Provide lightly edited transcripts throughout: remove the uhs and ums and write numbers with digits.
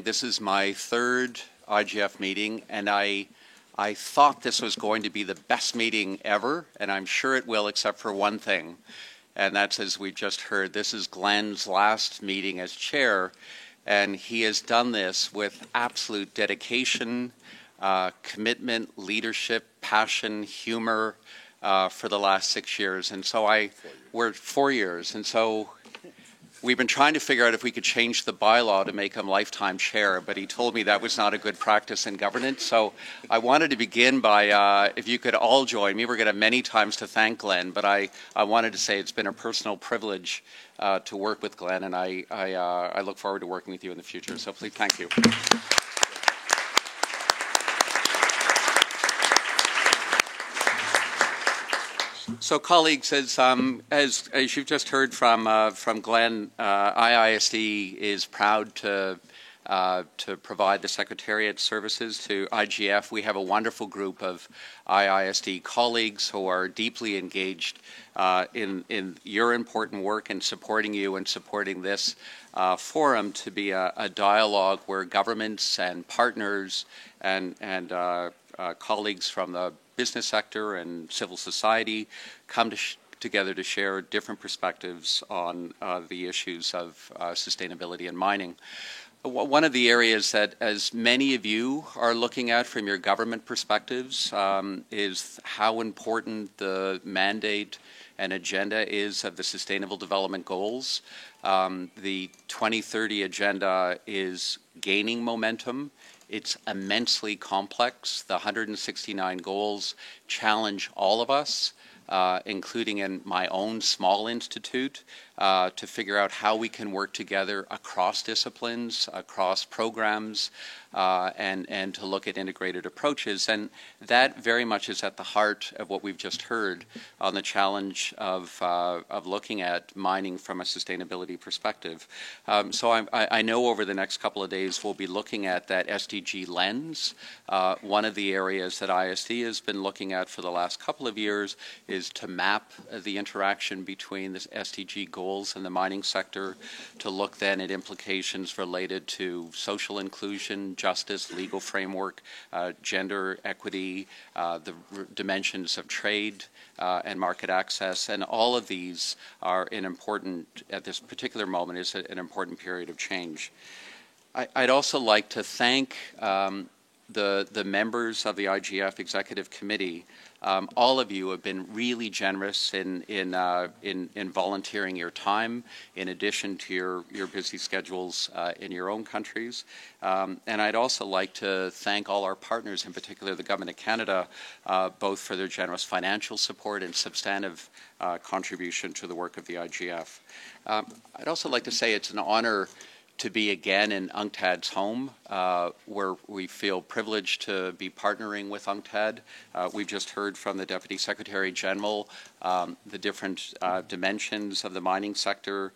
This is my third IGF meeting, and I thought this was going to be the best meeting ever, and I'm sure it will, except for one thing, and that's, as we just heard, this is Glenn's last meeting as chair, and he has done this with absolute dedication, commitment, leadership, passion, humor for the last 6 years. And so we're 4 years. And so we've been trying to figure out if we could change the bylaw to make him lifetime chair, but he told me that was not a good practice in governance. So I wanted to begin by, if you could all join me, we're going to have many times to thank Glenn, but I wanted to say it's been a personal privilege to work with Glenn, and I look forward to working with you in the future. So please, thank you. So, colleagues, as you've just heard from Glenn, IISD is proud to provide the Secretariat services to IGF. We have a wonderful group of IISD colleagues who are deeply engaged in your important work and supporting you and supporting this forum to be a dialogue where governments and partners and colleagues from the business sector and civil society come together to share different perspectives on the issues of sustainability and mining. One of the areas that, as many of you are looking at from your government perspectives, is how important the mandate and agenda is of the Sustainable Development Goals. The 2030 agenda is gaining momentum. It's immensely complex. The 169 goals challenge all of us, including in my own small institute, to figure out how we can work together across disciplines, across programs, and to look at integrated approaches. And that very much is at the heart of what we've just heard on the challenge of looking at mining from a sustainability perspective. So I know over the next couple of days we'll be looking at that SDG lens. One of the areas that ISD has been looking at for the last couple of years is to map the interaction between the SDG goals and the mining sector, to look then at implications related to social inclusion, justice, legal framework, gender equity, the dimensions of trade and market access, and all of these are at this particular moment, is an important period of change. I'd also like to thank the members of the IGF Executive Committee. All of you have been really generous in volunteering your time, in addition to your busy schedules in your own countries. And I'd also like to thank all our partners, in particular the Government of Canada, both for their generous financial support and substantive contribution to the work of the IGF. I'd also like to say it's an honor to be again in UNCTAD's home, where we feel privileged to be partnering with UNCTAD. We've just heard from the Deputy Secretary General the different dimensions of the mining sector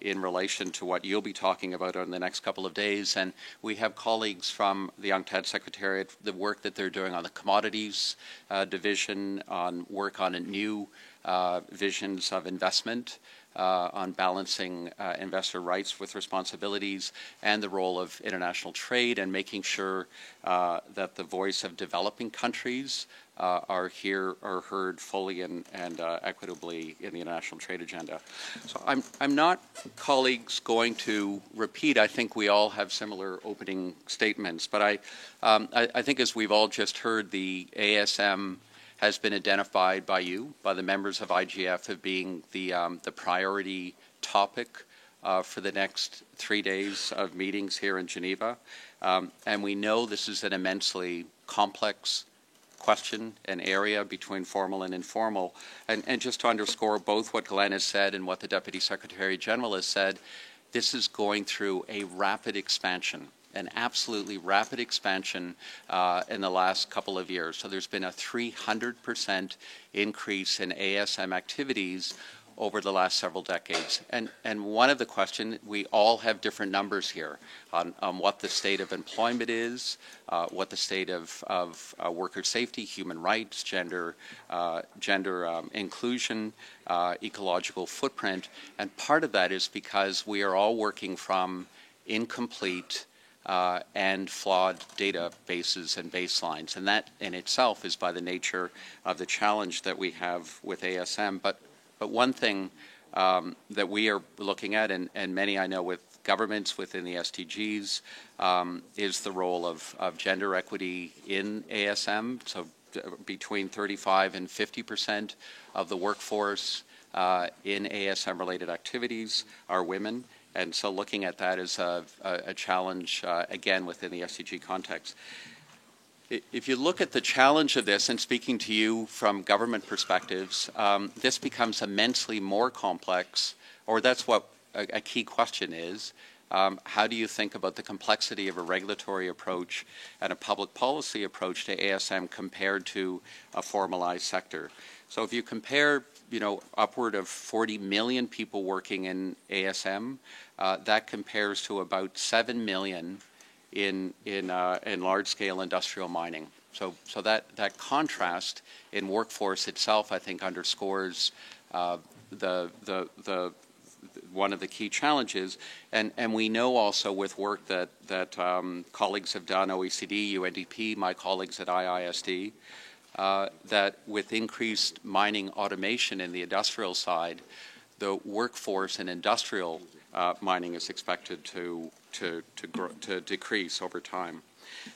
in relation to what you'll be talking about in the next couple of days. And we have colleagues from the UNCTAD Secretariat, the work that they're doing on the commodities division, on work on a new visions of investment, on balancing investor rights with responsibilities, and the role of international trade, and making sure that the voice of developing countries are heard fully and equitably in the international trade agenda. So I'm not, colleagues, going to repeat. I think we all have similar opening statements, but I think, as we've all just heard, the ASM has been identified by you, by the members of IGF, as being the priority topic for the next 3 days of meetings here in Geneva. And we know this is an immensely complex question, an area between formal and informal. And just to underscore both what Glenn has said and what the Deputy Secretary General has said, this is going through a rapid expansion, an absolutely rapid expansion in the last couple of years. So there's been a 300% increase in ASM activities over the last several decades. And one of the questions, we all have different numbers here on what the state of employment is, what the state of worker safety, human rights, gender inclusion, ecological footprint. And part of that is because we are all working from incomplete and flawed databases and baselines. And that in itself is by the nature of the challenge that we have with ASM. But one thing that we are looking at, and many I know with governments within the SDGs, is the role of gender equity in ASM. So between 35 and 50% of the workforce in ASM-related activities are women. And so looking at that as a challenge, again, within the SDG context. If you look at the challenge of this, and speaking to you from government perspectives, this becomes immensely more complex, or that's what a key question is. How do you think about the complexity of a regulatory approach and a public policy approach to ASM compared to a formalized sector? So if you compare, upward of 40 million people working in ASM, that compares to about 7 million in large-scale industrial mining. So that contrast in workforce itself, I think, underscores one of the key challenges, and we know also with work that colleagues have done, OECD, UNDP, my colleagues at IISD, that with increased mining automation in the industrial side, the workforce in industrial mining is expected to decrease over time.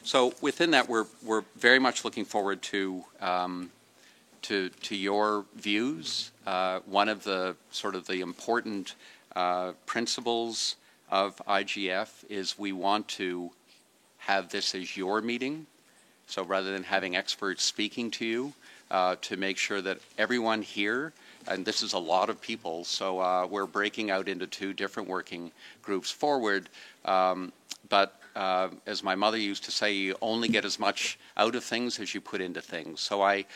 So within that, we're very much looking forward to your views. One of the sort of the important principles of IGF is we want to have this as your meeting. So rather than having experts speaking to you, to make sure that everyone here, and this is a lot of people, so we're breaking out into 2 different working groups forward, but as my mother used to say, you only get as much out of things as you put into things. So I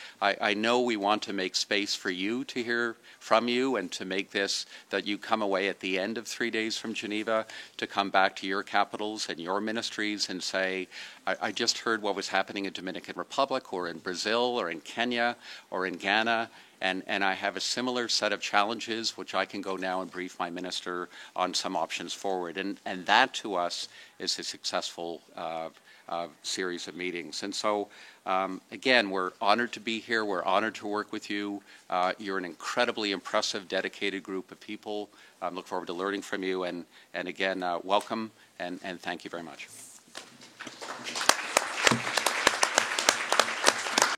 know we want to make space for you to hear from you, and to make this that you come away at the end of 3 days from Geneva to come back to your capitals and your ministries and say, I just heard what was happening in Dominican Republic or in Brazil or in Kenya or in Ghana, and I have a similar set of challenges which I can go now and brief my minister on some options forward. And that to us is a successful series of meetings. And so, again, we're honored to be here. We're honored to work with you. You're an incredibly impressive, dedicated group of people. I look forward to learning from you. And again, welcome and thank you very much.